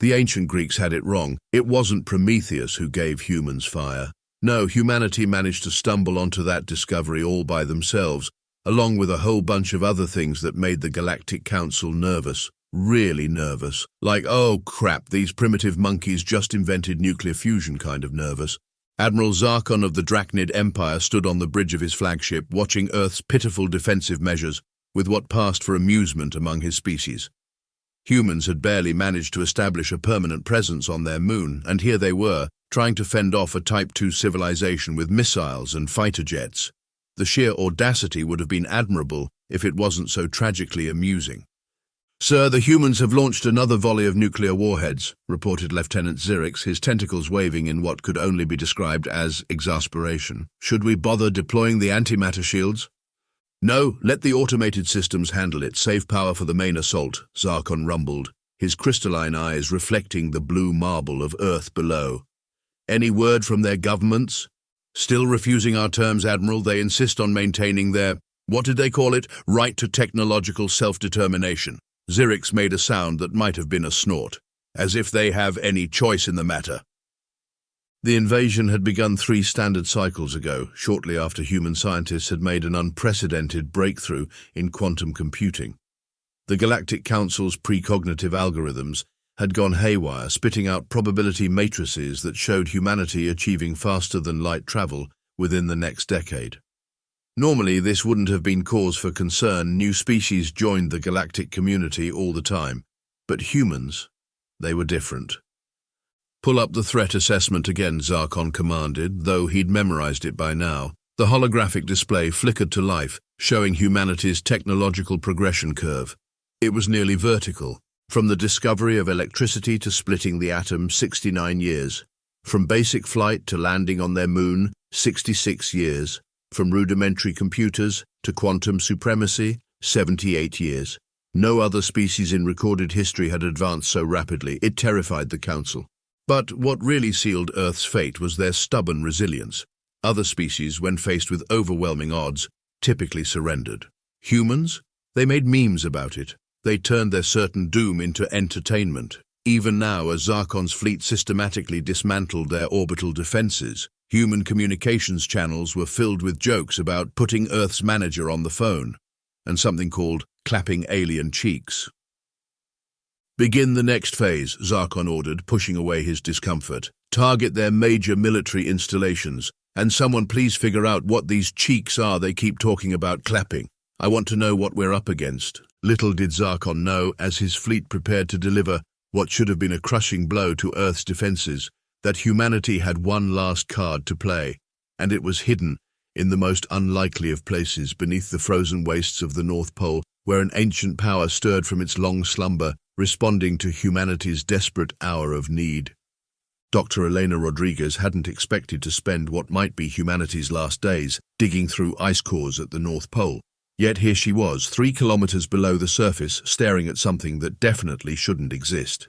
The ancient Greeks had it wrong. It wasn't Prometheus who gave humans fire. No, humanity managed to stumble onto that discovery all by themselves, along with a whole bunch of other things that made the Galactic Council nervous. Really nervous. Like, oh crap, these primitive monkeys just invented nuclear fusion kind of nervous. Admiral Zarkon of the Drachnid Empire stood on the bridge of his flagship, watching Earth's pitiful defensive measures with what passed for amusement among his species. Humans had barely managed to establish a permanent presence on their moon, and here they were, trying to fend off a Type II civilization with missiles and fighter jets. The sheer audacity would have been admirable if it wasn't so tragically amusing. "Sir, the humans have launched another volley of nuclear warheads," reported Lieutenant Zirix, his tentacles waving in what could only be described as exasperation. "Should we bother deploying the antimatter shields?" "No, let the automated systems handle it. Save power for the main assault," Zarkon rumbled, his crystalline eyes reflecting the blue marble of Earth below. "Any word from their governments?" "Still refusing our terms, Admiral. They insist on maintaining their, what did they call it, right to technological self-determination." Zirix made a sound that might have been a snort, as if they have any choice in the matter. The invasion had begun 3 standard cycles ago, shortly after human scientists had made an unprecedented breakthrough in quantum computing. The Galactic Council's precognitive algorithms had gone haywire, spitting out probability matrices that showed humanity achieving faster-than-light travel within the next decade. Normally, this wouldn't have been cause for concern. New species joined the galactic community all the time. But humans, they were different. "Pull up the threat assessment again," Zarkon commanded, though he'd memorized it by now. The holographic display flickered to life, showing humanity's technological progression curve. It was nearly vertical. From the discovery of electricity to splitting the atom, 69 years. From basic flight to landing on their moon, 66 years. From rudimentary computers to quantum supremacy, 78 years. No other species in recorded history had advanced so rapidly. It terrified the Council. But what really sealed Earth's fate was their stubborn resilience. Other species, when faced with overwhelming odds, typically surrendered. Humans? They made memes about it. They turned their certain doom into entertainment. Even now, as Zarkon's fleet systematically dismantled their orbital defenses, human communications channels were filled with jokes about putting Earth's manager on the phone, and something called clapping alien cheeks. "Begin the next phase," Zarkon ordered, pushing away his discomfort. "Target their major military installations, and someone please figure out what these cheeks are they keep talking about clapping. I want to know what we're up against." Little did Zarkon know, as his fleet prepared to deliver what should have been a crushing blow to Earth's defenses, that humanity had one last card to play, and it was hidden in the most unlikely of places beneath the frozen wastes of the North Pole, where an ancient power stirred from its long slumber, responding to humanity's desperate hour of need. Dr. Elena Rodriguez hadn't expected to spend what might be humanity's last days digging through ice cores at the North Pole. Yet here she was, 3 kilometers below the surface, staring at something that definitely shouldn't exist.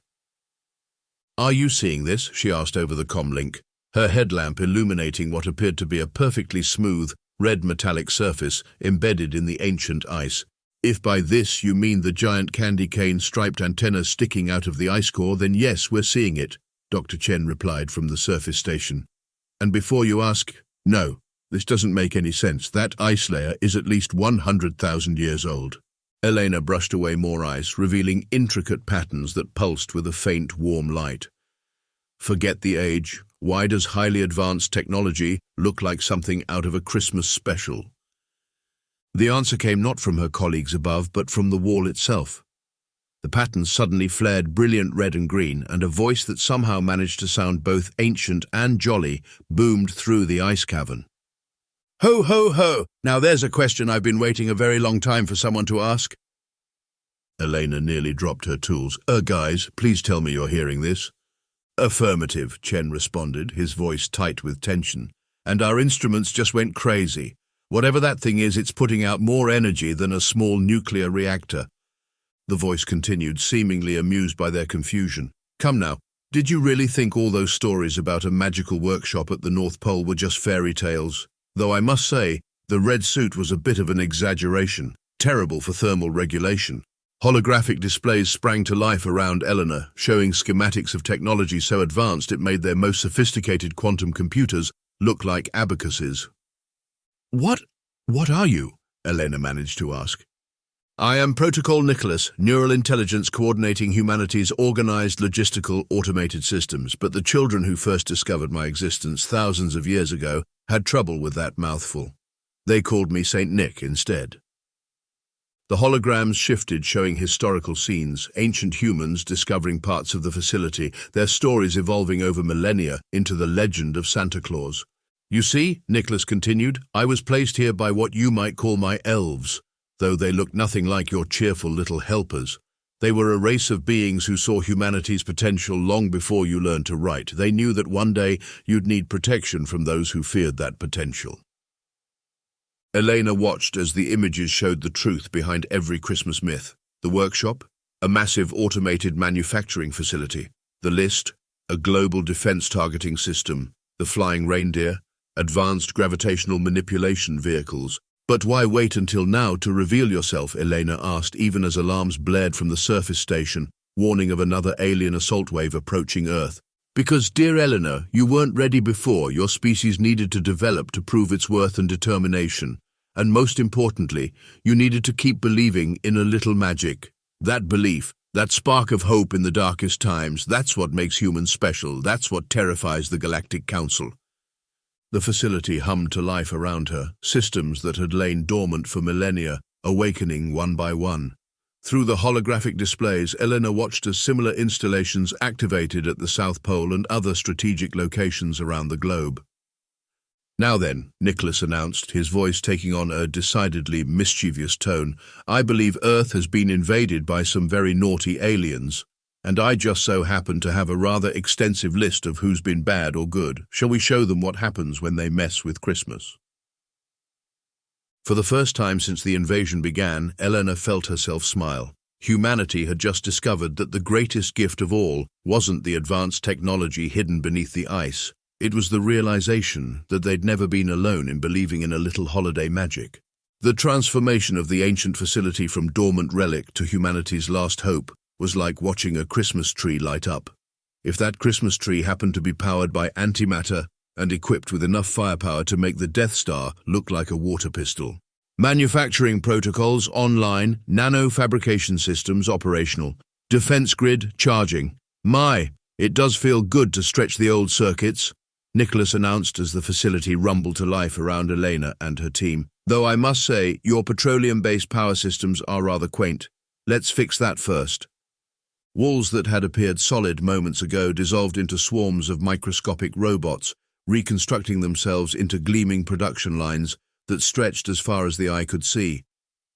"Are you seeing this?" she asked over the comlink, her headlamp illuminating what appeared to be a perfectly smooth, red metallic surface embedded in the ancient ice. "If by this you mean the giant candy cane-striped antennas sticking out of the ice core, then yes, we're seeing it," Dr. Chen replied from the surface station. "And before you ask, no, this doesn't make any sense. That ice layer is at least 100,000 years old." Elena brushed away more ice, revealing intricate patterns that pulsed with a faint, warm light. "Forget the age. Why does highly advanced technology look like something out of a Christmas special?" The answer came not from her colleagues above, but from the wall itself. The patterns suddenly flared brilliant red and green, and a voice that somehow managed to sound both ancient and jolly boomed through the ice cavern. "Ho, ho, ho! Now there's a question I've been waiting a very long time for someone to ask." Elena nearly dropped her tools. Guys, please tell me you're hearing this." "Affirmative," Chen responded, his voice tight with tension. "And our instruments just went crazy. Whatever that thing is, it's putting out more energy than a small nuclear reactor." The voice continued, seemingly amused by their confusion. "Come now, did you really think all those stories about a magical workshop at the North Pole were just fairy tales? Though I must say, the red suit was a bit of an exaggeration, terrible for thermal regulation. Holographic displays sprang to life around Eleanor, showing schematics of technology so advanced it made their most sophisticated quantum computers look like abacuses. What are you? Elena managed to ask. I am Protocol Nicholas, neural intelligence coordinating humanity's organized logistical automated systems, but the children who first discovered my existence thousands of years ago had trouble with that mouthful. They called me Saint Nick instead. The holograms shifted, showing historical scenes, ancient humans discovering parts of the facility, their stories evolving over millennia into the legend of Santa Claus. You see, Nicholas continued, I was placed here by what you might call my elves, though they looked nothing like your cheerful little helpers. They were a race of beings who saw humanity's potential long before you learned to write. They knew that one day you'd need protection from those who feared that potential. Elena watched as the images showed the truth behind every Christmas myth. The workshop, a massive automated manufacturing facility. The list, a global defense targeting system. The flying reindeer, advanced gravitational manipulation vehicles. But why wait until now to reveal yourself? Elena asked, even as alarms blared from the surface station, warning of another alien assault wave approaching Earth. Because, dear Eleanor, you weren't ready before. Your species needed to develop to prove its worth and determination. And most importantly, you needed to keep believing in a little magic. That belief, that spark of hope in the darkest times, that's what makes humans special. That's what terrifies the Galactic Council. The facility hummed to life around her, systems that had lain dormant for millennia, awakening one by one. Through the holographic displays, Eleanor watched as similar installations activated at the South Pole and other strategic locations around the globe. Now then, Nicholas announced, his voice taking on a decidedly mischievous tone, I believe Earth has been invaded by some very naughty aliens, and I just so happen to have a rather extensive list of who's been bad or good. Shall we show them what happens when they mess with Christmas? For the first time since the invasion began, Eleanor felt herself smile. Humanity had just discovered that the greatest gift of all wasn't the advanced technology hidden beneath the ice. It was the realization that they'd never been alone in believing in a little holiday magic. The transformation of the ancient facility from dormant relic to humanity's last hope was like watching a Christmas tree light up. If that Christmas tree happened to be powered by antimatter and equipped with enough firepower to make the Death Star look like a water pistol. Manufacturing protocols online, nano-fabrication systems operational, defense grid charging. My, it does feel good to stretch the old circuits, Nicholas announced as the facility rumbled to life around Elena and her team. Though I must say, your petroleum-based power systems are rather quaint. Let's fix that first. Walls that had appeared solid moments ago dissolved into swarms of microscopic robots, reconstructing themselves into gleaming production lines that stretched as far as the eye could see.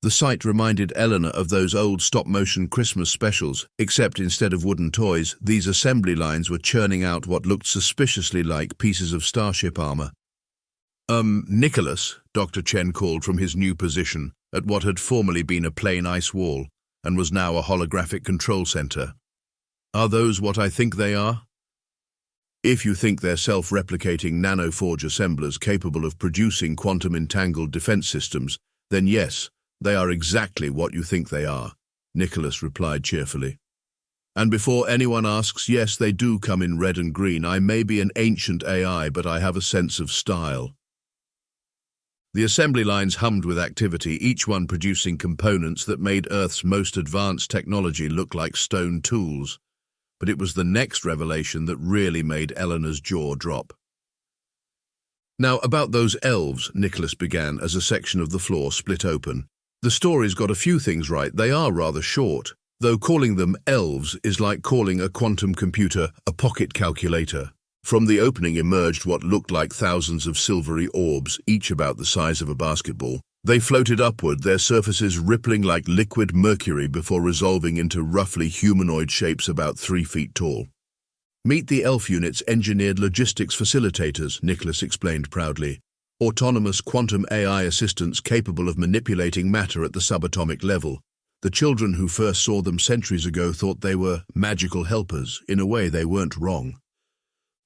The sight reminded Eleanor of those old stop-motion Christmas specials, except instead of wooden toys, these assembly lines were churning out what looked suspiciously like pieces of starship armor. Nicholas, Dr. Chen called from his new position at what had formerly been a plain ice wall and was now a holographic control center. Are those what I think they are? If you think they're self-replicating nanoforge assemblers capable of producing quantum-entangled defense systems, then yes, they are exactly what you think they are, Nicholas replied cheerfully. And before anyone asks, yes, they do come in red and green. I may be an ancient AI, but I have a sense of style. The assembly lines hummed with activity, each one producing components that made Earth's most advanced technology look like stone tools. But it was the next revelation that really made Eleanor's jaw drop. Now, about those elves, Nicholas began as a section of the floor split open. The story's got a few things right. They are rather short, though calling them elves is like calling a quantum computer a pocket calculator. From the opening emerged what looked like thousands of silvery orbs, each about the size of a basketball. They floated upward, their surfaces rippling like liquid mercury before resolving into roughly humanoid shapes about 3 feet tall. Meet the elf unit's engineered logistics facilitators, Nicholas explained proudly. Autonomous quantum AI assistants capable of manipulating matter at the subatomic level. The children who first saw them centuries ago thought they were magical helpers. In a way, they weren't wrong.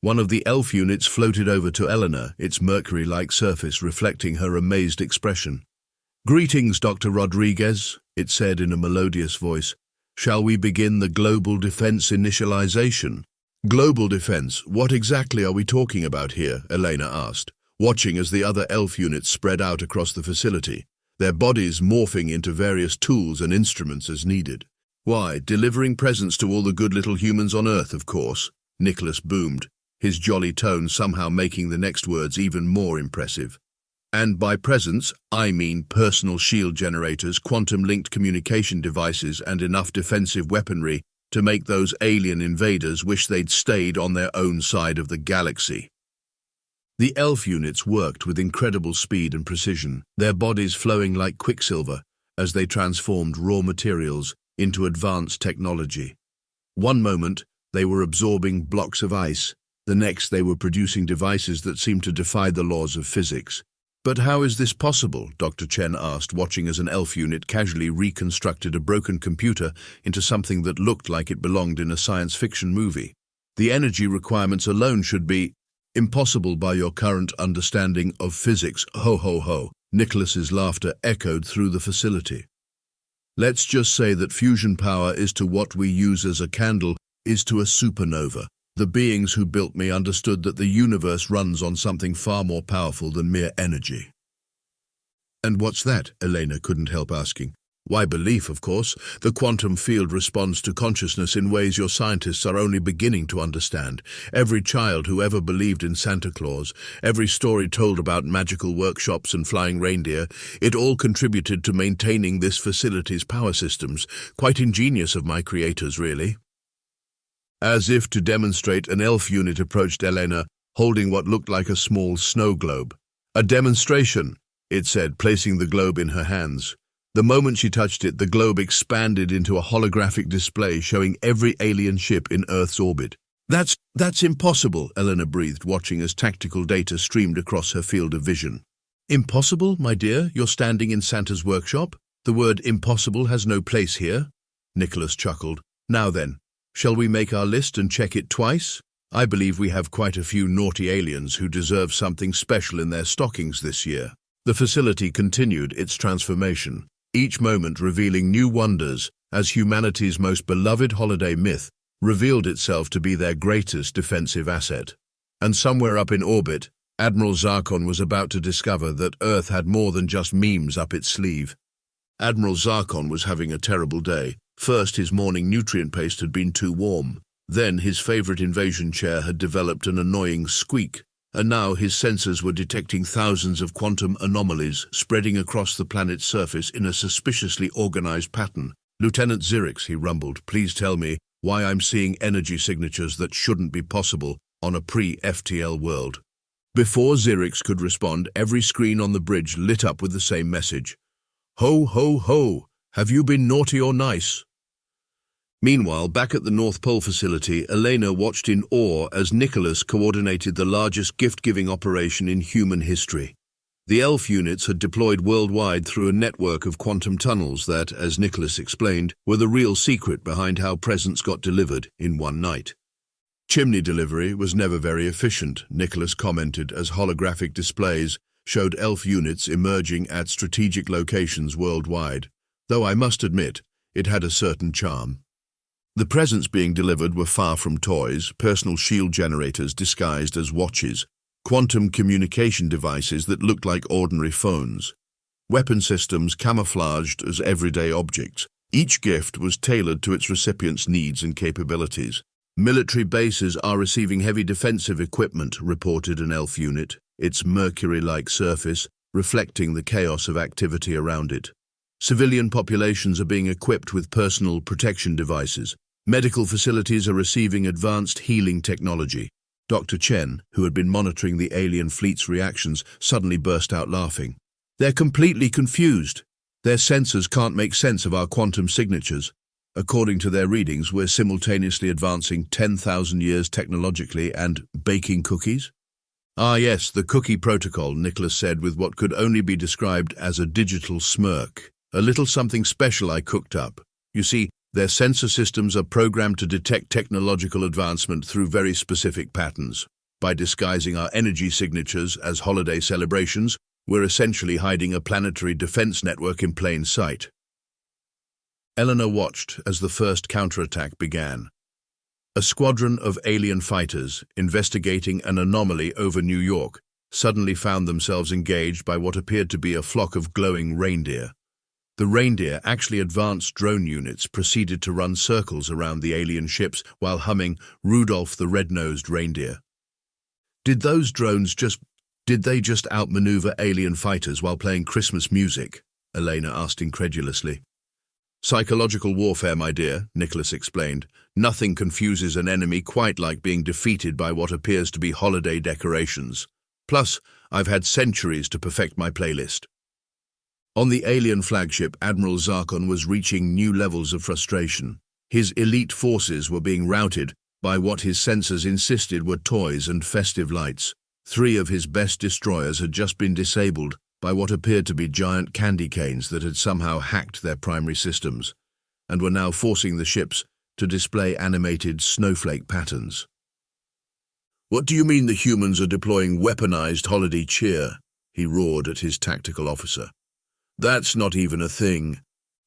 One of the elf units floated over to Eleanor, its mercury-like surface reflecting her amazed expression. "Greetings, Dr. Rodriguez," it said in a melodious voice. "Shall we begin the global defense initialization?" "Global defense? What exactly are we talking about here?" Elena asked, watching as the other elf units spread out across the facility, their bodies morphing into various tools and instruments as needed. "Why, delivering presents to all the good little humans on Earth, of course," Nicholas boomed, his jolly tone somehow making the next words even more impressive. "And by presents, I mean personal shield generators, quantum-linked communication devices, and enough defensive weaponry to make those alien invaders wish they'd stayed on their own side of the galaxy." The elf units worked with incredible speed and precision, their bodies flowing like quicksilver as they transformed raw materials into advanced technology. One moment, they were absorbing blocks of ice. The next, they were producing devices that seemed to defy the laws of physics. "But how is this possible?" Dr. Chen asked, watching as an elf unit casually reconstructed a broken computer into something that looked like it belonged in a science fiction movie. "The energy requirements alone should be impossible by your current understanding of physics. Ho ho ho." Nicholas's laughter echoed through the facility. "Let's just say that fusion power is to what we use as a candle is to a supernova. The beings who built me understood that the universe runs on something far more powerful than mere energy." "And what's that?" Elena couldn't help asking. "Why, belief, of course. The quantum field responds to consciousness in ways your scientists are only beginning to understand. Every child who ever believed in Santa Claus, every story told about magical workshops and flying reindeer, it all contributed to maintaining this facility's power systems. Quite ingenious of my creators, really." As if to demonstrate, an elf unit approached Elena, holding what looked like a small snow globe. "A demonstration," it said, placing the globe in her hands. The moment she touched it, the globe expanded into a holographic display showing every alien ship in Earth's orbit. That's impossible," Elena breathed, watching as tactical data streamed across her field of vision. "Impossible, my dear? You're standing in Santa's workshop? The word impossible has no place here." Nicholas chuckled. "Now then, shall we make our list and check it twice? I believe we have quite a few naughty aliens who deserve something special in their stockings this year." The facility continued its transformation, each moment revealing new wonders as humanity's most beloved holiday myth revealed itself to be their greatest defensive asset. And somewhere up in orbit, Admiral Zarkon was about to discover that Earth had more than just memes up its sleeve. Admiral Zarkon was having a terrible day. First, his morning nutrient paste had been too warm. Then, his favorite invasion chair had developed an annoying squeak. And now his sensors were detecting thousands of quantum anomalies spreading across the planet's surface in a suspiciously organized pattern. "Lieutenant Zirix," he rumbled, "please tell me why I'm seeing energy signatures that shouldn't be possible on a pre-FTL world." Before Zirix could respond, every screen on the bridge lit up with the same message. "Ho, ho, ho! Have you been naughty or nice?" Meanwhile, back at the North Pole facility, Elena watched in awe as Nicholas coordinated the largest gift-giving operation in human history. The elf units had deployed worldwide through a network of quantum tunnels that, as Nicholas explained, were the real secret behind how presents got delivered in one night. "Chimney delivery was never very efficient," Nicholas commented as holographic displays showed elf units emerging at strategic locations worldwide, though I must admit, it had a certain charm. The presents being delivered were far from toys, personal shield generators disguised as watches, quantum communication devices that looked like ordinary phones, weapon systems camouflaged as everyday objects. Each gift was tailored to its recipient's needs and capabilities. "Military bases are receiving heavy defensive equipment," reported an elf unit, its mercury-like surface reflecting the chaos of activity around it. "Civilian populations are being equipped with personal protection devices. Medical facilities are receiving advanced healing technology." Dr. Chen, who had been monitoring the alien fleet's reactions, suddenly burst out laughing. "They're completely confused. Their sensors can't make sense of our quantum signatures. According to their readings, we're simultaneously advancing 10,000 years technologically and baking cookies." "Ah yes, the cookie protocol," Nicholas said with what could only be described as a digital smirk. "A little something special I cooked up. You see, their sensor systems are programmed to detect technological advancement through very specific patterns. By disguising our energy signatures as holiday celebrations, We're essentially hiding a planetary defense network in plain sight. Eleanor watched as the first counterattack began. A squadron of alien fighters, investigating an anomaly over New York, suddenly found themselves engaged by what appeared to be a flock of glowing reindeer. The reindeer, actually advanced drone units, proceeded to run circles around the alien ships while humming Rudolph the Red-Nosed Reindeer. Did they just outmaneuver alien fighters while playing Christmas music? Elena asked incredulously. Psychological warfare, my dear, Nicholas explained. Nothing confuses an enemy quite like being defeated by what appears to be holiday decorations. Plus, I've had centuries to perfect my playlist. On the alien flagship, Admiral Zarkon was reaching new levels of frustration. His elite forces were being routed by what his sensors insisted were toys and festive lights. 3 of his best destroyers had just been disabled by what appeared to be giant candy canes that had somehow hacked their primary systems, and were now forcing the ships to display animated snowflake patterns. "What do you mean the humans are deploying weaponized holiday cheer?" he roared at his tactical officer. "That's not even a thing."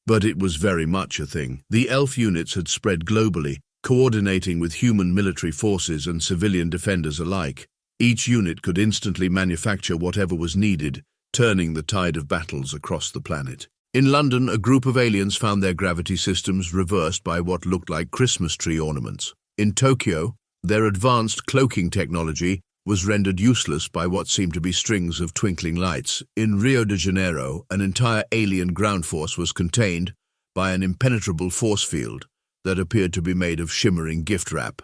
But it was very much a thing. The elf units had spread globally, coordinating with human military forces and civilian defenders alike. Each unit could instantly manufacture whatever was needed, turning the tide of battles across the planet. In London, a group of aliens found their gravity systems reversed by what looked like Christmas tree ornaments. In Tokyo, their advanced cloaking technology was rendered useless by what seemed to be strings of twinkling lights. In Rio de Janeiro, an entire alien ground force was contained by an impenetrable force field that appeared to be made of shimmering gift wrap.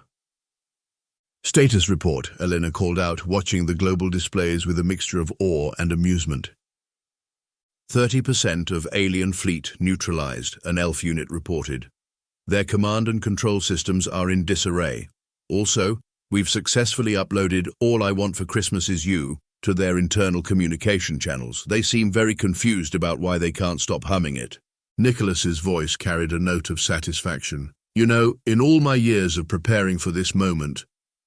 "Status report," Elena called out, watching the global displays with a mixture of awe and amusement. 30% of alien fleet neutralized, an elf unit reported. Their command and control systems are in disarray. Also, we've successfully uploaded All I Want for Christmas Is You to their internal communication channels. They seem very confused about why they can't stop humming it. Nicholas's voice carried a note of satisfaction. "You know, in all my years of preparing for this moment,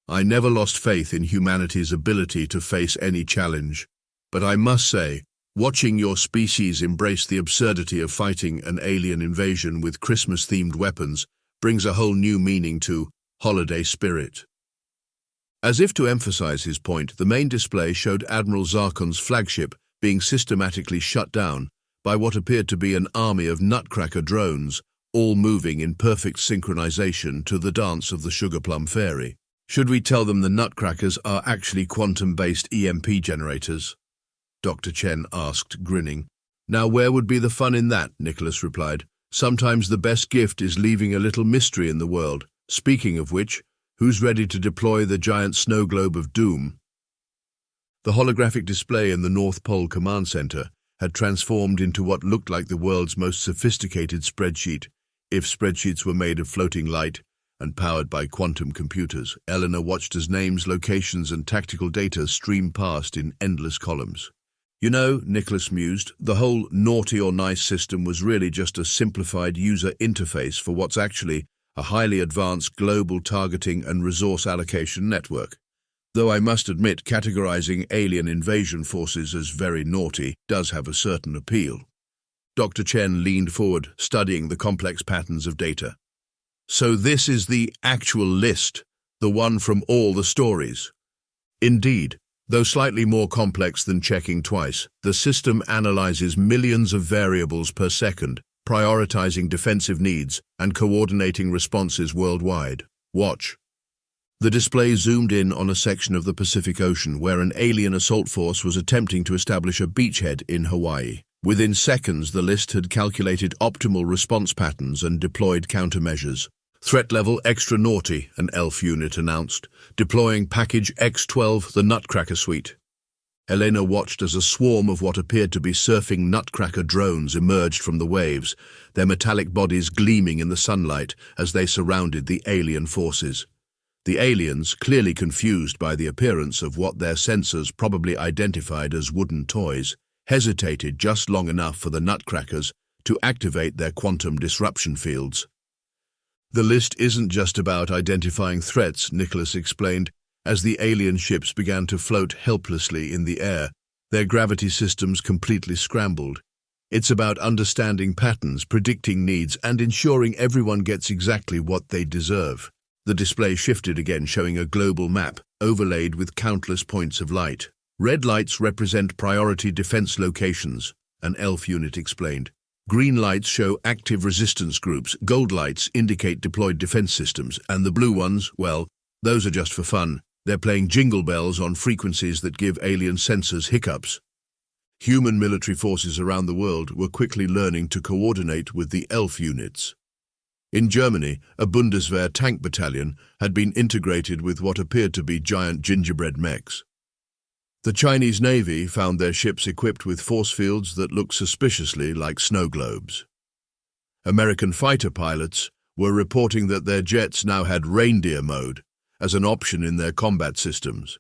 I never lost faith in humanity's ability to face any challenge. But I must say, watching your species embrace the absurdity of fighting an alien invasion with Christmas-themed weapons brings a whole new meaning to holiday spirit." As if to emphasize his point, the main display showed Admiral Zarkon's flagship being systematically shut down by what appeared to be an army of nutcracker drones, all moving in perfect synchronization to the dance of the Sugar Plum Fairy. "Should we tell them the nutcrackers are actually quantum-based EMP generators?" Dr. Chen asked, grinning. "Now where would be the fun in that?" Nicholas replied. "Sometimes the best gift is leaving a little mystery in the world. Speaking of which, who's ready to deploy the giant snow globe of doom?" The holographic display in the North Pole Command Center had transformed into what looked like the world's most sophisticated spreadsheet, if spreadsheets were made of floating light and powered by quantum computers. Eleanor watched as names, locations, and tactical data streamed past in endless columns. "You know," Nicholas mused, "the whole naughty or nice system was really just a simplified user interface for what's actually a highly advanced global targeting and resource allocation network. Though I must admit, categorizing alien invasion forces as very naughty does have a certain appeal." Dr. Chen leaned forward, studying the complex patterns of data. "So this is the actual list, the one from all the stories?" "Indeed. Though slightly more complex than checking twice, the system analyzes millions of variables per second, prioritizing defensive needs and coordinating responses worldwide. Watch." The display zoomed in on a section of the Pacific Ocean where an alien assault force was attempting to establish a beachhead in Hawaii. Within seconds, the list had calculated optimal response patterns and deployed countermeasures. "Threat level extra naughty," an elf unit announced, deploying Package X-12, the Nutcracker Suite. Elena watched as a swarm of what appeared to be surfing nutcracker drones emerged from the waves, their metallic bodies gleaming in the sunlight as they surrounded the alien forces. The aliens, clearly confused by the appearance of what their sensors probably identified as wooden toys, hesitated just long enough for the nutcrackers to activate their quantum disruption fields. "The list isn't just about identifying threats," Nicholas explained, as the alien ships began to float helplessly in the air. their gravity systems completely scrambled. It's about understanding patterns, predicting needs, and ensuring everyone gets exactly what they deserve. The display shifted again, showing a global map, overlaid with countless points of light. Red lights represent priority defense locations, an elf unit explained. Green lights show active resistance groups, gold lights indicate deployed defense systems, and the blue ones, well, those are just for fun. They're playing jingle bells on frequencies that give alien sensors hiccups. Human military forces around the world were quickly learning to coordinate with the elf units. In Germany, a Bundeswehr tank battalion had been integrated with what appeared to be giant gingerbread mechs. The Chinese Navy found their ships equipped with force fields that looked suspiciously like snow globes. American fighter pilots were reporting that their jets now had reindeer mode as an option in their combat systems.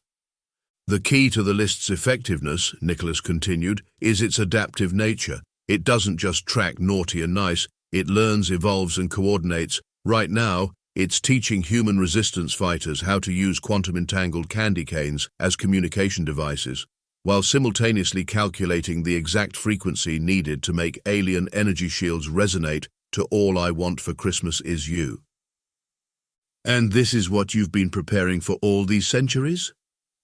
The key to the list's effectiveness, Nicholas continued, is its adaptive nature. It doesn't just track naughty and nice, it learns, evolves, and coordinates. Right now, it's teaching human resistance fighters how to use quantum-entangled candy canes as communication devices, while simultaneously calculating the exact frequency needed to make alien energy shields resonate to "All I Want for Christmas Is You." "And this is what you've been preparing for all these centuries?"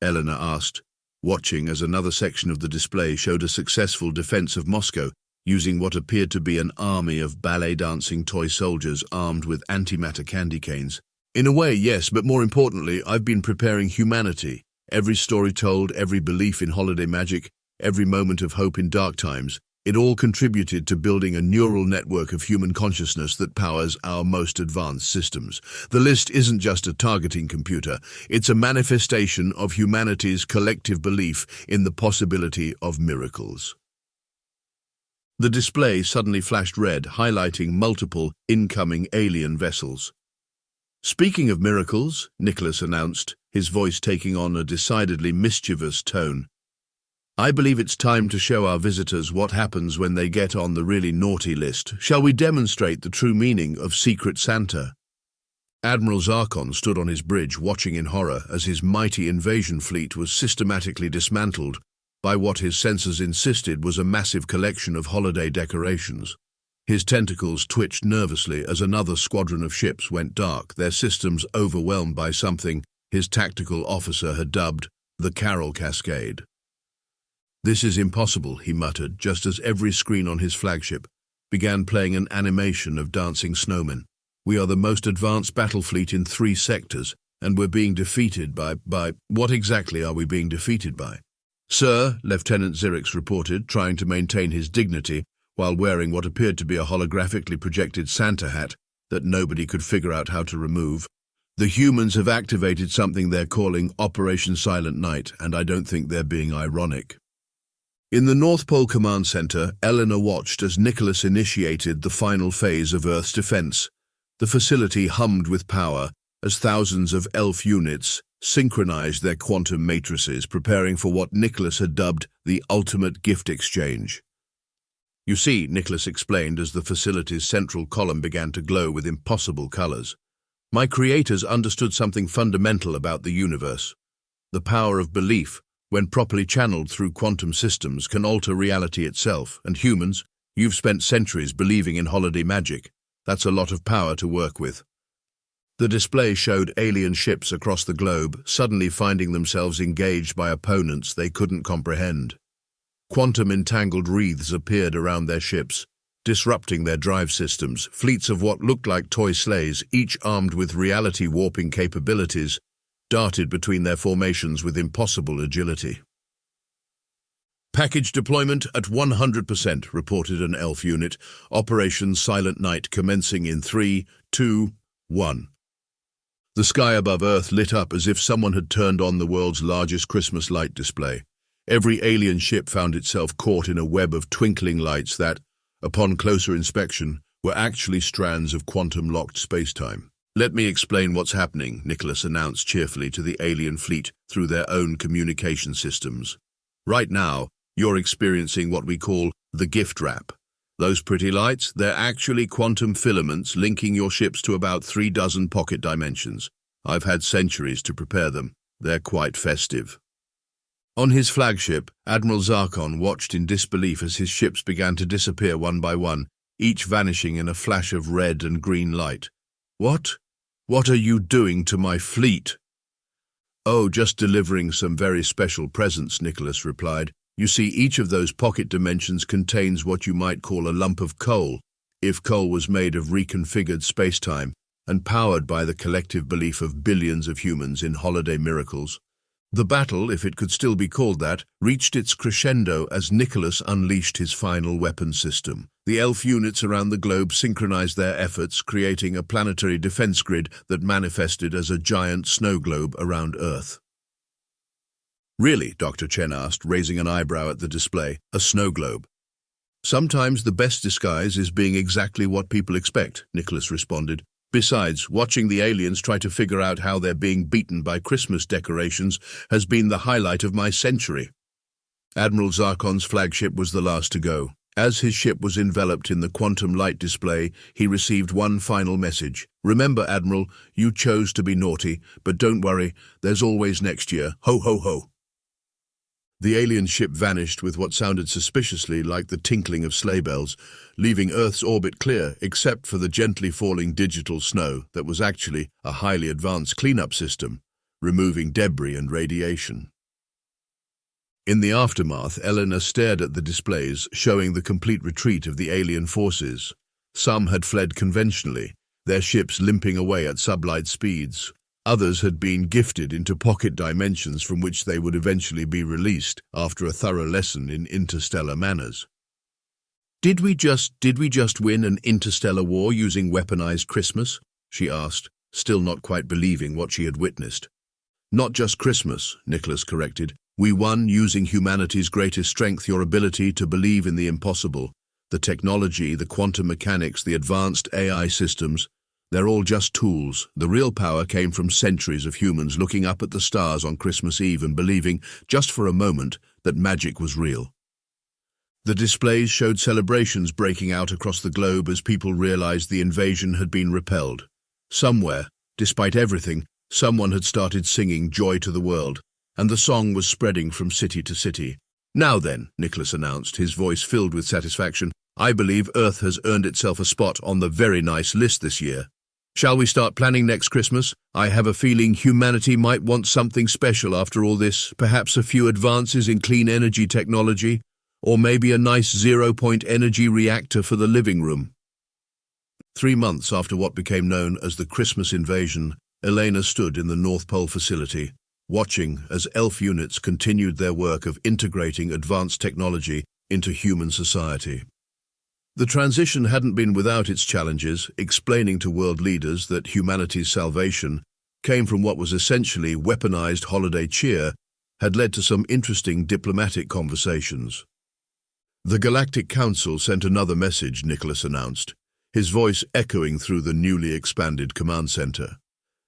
Eleanor asked, watching as another section of the display showed a successful defense of Moscow, using what appeared to be an army of ballet-dancing toy soldiers armed with antimatter candy canes. "In a way, yes, but more importantly, I've been preparing humanity. Every story told, every belief in holiday magic, every moment of hope in dark times, it all contributed to building a neural network of human consciousness that powers our most advanced systems. The list isn't just a targeting computer, it's a manifestation of humanity's collective belief in the possibility of miracles." The display suddenly flashed red, highlighting multiple incoming alien vessels. "Speaking of miracles," Nicholas announced, his voice taking on a decidedly mischievous tone, "I believe it's time to show our visitors what happens when they get on the really naughty list. Shall we demonstrate the true meaning of Secret Santa?" Admiral Zarkon stood on his bridge, watching in horror as his mighty invasion fleet was systematically dismantled by what his sensors insisted was a massive collection of holiday decorations. His tentacles twitched nervously as another squadron of ships went dark, their systems overwhelmed by something his tactical officer had dubbed the Carol Cascade. "This is impossible," he muttered, just as every screen on his flagship began playing an animation of dancing snowmen. "We are the most advanced battle fleet in 3 sectors, and we're being defeated by what exactly are we being defeated by?" "Sir," Lieutenant Zirix reported, trying to maintain his dignity while wearing what appeared to be a holographically projected Santa hat that nobody could figure out how to remove, "the humans have activated something they're calling Operation Silent Night, and I don't think they're being ironic." In the North Pole Command Center, Eleanor watched as Nicholas initiated the final phase of Earth's defense. The facility hummed with power as thousands of elf units synchronized their quantum matrices, preparing for what Nicholas had dubbed the ultimate gift exchange. "You see," Nicholas explained as the facility's central column began to glow with impossible colors, "my creators understood something fundamental about the universe. The power of belief, when properly channeled through quantum systems, can alter reality itself. And humans, you've spent centuries believing in holiday magic. That's a lot of power to work with." The display showed alien ships across the globe suddenly finding themselves engaged by opponents they couldn't comprehend. Quantum-entangled wreaths appeared around their ships, disrupting their drive systems. Fleets of what looked like toy sleighs, each armed with reality-warping capabilities, darted between their formations with impossible agility. "Package deployment at 100%, reported an elf unit. "Operation Silent Night commencing in 3, 2, 1. The sky above Earth lit up as if someone had turned on the world's largest Christmas light display. Every alien ship found itself caught in a web of twinkling lights that, upon closer inspection, were actually strands of quantum-locked spacetime. "Let me explain what's happening," Nicholas announced cheerfully to the alien fleet through their own communication systems. "Right now, you're experiencing what we call the gift wrap. Those pretty lights, they're actually quantum filaments linking your ships to about 3 dozen pocket dimensions. I've had centuries to prepare them. They're quite festive." On his flagship, Admiral Zarkon watched in disbelief as his ships began to disappear one by one, each vanishing in a flash of red and green light. What? What are you doing to my fleet? Oh, just delivering some very special presents, Nicholas replied. You see, each of those pocket dimensions contains what you might call a lump of coal, if coal was made of reconfigured space-time and powered by the collective belief of billions of humans in holiday miracles. The battle, if it could still be called that, reached its crescendo as Nicholas unleashed his final weapon system. The elf units around the globe synchronized their efforts, creating a planetary defense grid that manifested as a giant snow globe around Earth. Really? Dr. Chen asked, raising an eyebrow at the display. A snow globe. Sometimes the best disguise is being exactly what people expect, Nicholas responded. Besides, watching the aliens try to figure out how they're being beaten by Christmas decorations has been the highlight of my century. Admiral Zarkon's flagship was the last to go. As his ship was enveloped in the quantum light display, he received one final message. Remember, Admiral, you chose to be naughty, but don't worry, there's always next year. Ho, ho, ho. The alien ship vanished with what sounded suspiciously like the tinkling of sleigh bells, leaving Earth's orbit clear except for the gently falling digital snow that was actually a highly advanced cleanup system, removing debris and radiation. In the aftermath, Eleanor stared at the displays showing the complete retreat of the alien forces. Some had fled conventionally, their ships limping away at sublight speeds. Others had been gifted into pocket dimensions from which they would eventually be released after a thorough lesson in interstellar manners. Did we just win an interstellar war using weaponized Christmas? She asked, still not quite believing what she had witnessed. Not just Christmas, Nicholas corrected. We won using humanity's greatest strength, your ability to believe in the impossible. The technology, the quantum mechanics, the advanced AI systems. They're all just tools. The real power came from centuries of humans looking up at the stars on Christmas Eve and believing, just for a moment, that magic was real. The displays showed celebrations breaking out across the globe as people realized the invasion had been repelled. Somewhere, despite everything, someone had started singing Joy to the World, and the song was spreading from city to city. Now then, Nicholas announced, his voice filled with satisfaction, I believe Earth has earned itself a spot on the very nice list this year. Shall we start planning next Christmas? I have a feeling humanity might want something special after all this, perhaps a few advances in clean energy technology, or maybe a nice zero-point energy reactor for the living room. 3 months after what became known as the Christmas invasion, Elena stood in the North Pole facility, watching as elf units continued their work of integrating advanced technology into human society. The transition hadn't been without its challenges, explaining to world leaders that humanity's salvation came from what was essentially weaponized holiday cheer had led to some interesting diplomatic conversations. The Galactic Council sent another message, Nicholas announced, his voice echoing through the newly expanded command center.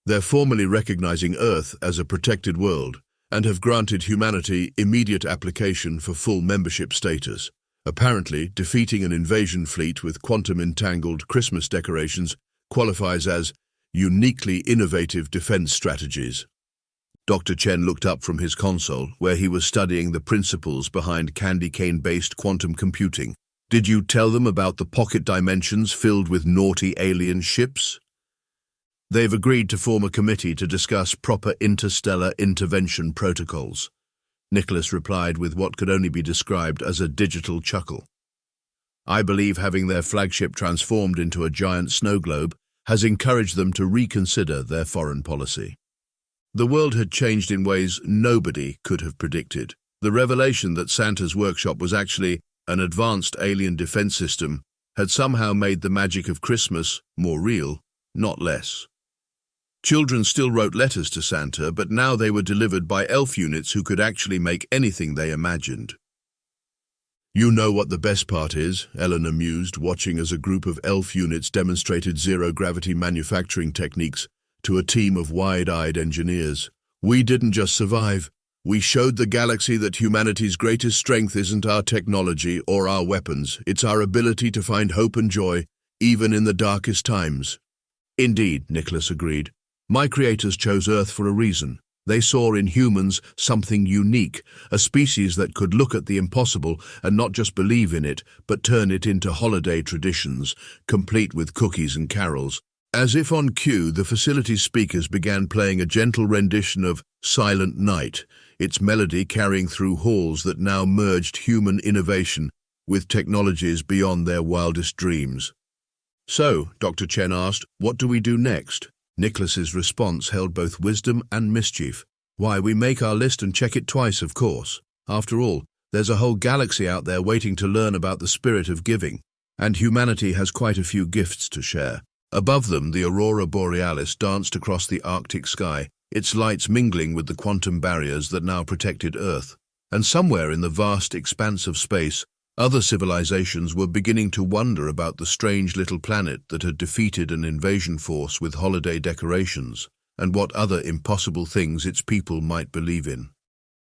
They're formally recognizing Earth as a protected world and have granted humanity immediate application for full membership status. Apparently, defeating an invasion fleet with quantum-entangled Christmas decorations qualifies as uniquely innovative defense strategies. Dr. Chen looked up from his console, where he was studying the principles behind candy cane-based quantum computing. Did you tell them about the pocket dimensions filled with naughty alien ships? They've agreed to form a committee to discuss proper interstellar intervention protocols. Nicholas replied with what could only be described as a digital chuckle. I believe having their flagship transformed into a giant snow globe has encouraged them to reconsider their foreign policy. The world had changed in ways nobody could have predicted. The revelation that Santa's workshop was actually an advanced alien defense system had somehow made the magic of Christmas more real, not less. Children still wrote letters to Santa, but now they were delivered by elf units who could actually make anything they imagined. You know what the best part is, Eleanor mused, watching as a group of elf units demonstrated zero-gravity manufacturing techniques to a team of wide-eyed engineers. We didn't just survive. We showed the galaxy that humanity's greatest strength isn't our technology or our weapons. It's our ability to find hope and joy, even in the darkest times. Indeed, Nicholas agreed. My creators chose Earth for a reason. They saw in humans something unique, a species that could look at the impossible and not just believe in it, but turn it into holiday traditions, complete with cookies and carols. As if on cue, the facility's speakers began playing a gentle rendition of Silent Night, its melody carrying through halls that now merged human innovation with technologies beyond their wildest dreams. "So," Dr. Chen asked, "what do we do next?" Nicholas's response held both wisdom and mischief. "Why, we make our list and check it twice, of course. After all, there's a whole galaxy out there waiting to learn about the spirit of giving, and humanity has quite a few gifts to share." Above them, the aurora borealis danced across the Arctic sky, its lights mingling with the quantum barriers that now protected Earth. And somewhere in the vast expanse of space, other civilizations were beginning to wonder about the strange little planet that had defeated an invasion force with holiday decorations, and what other impossible things its people might believe in.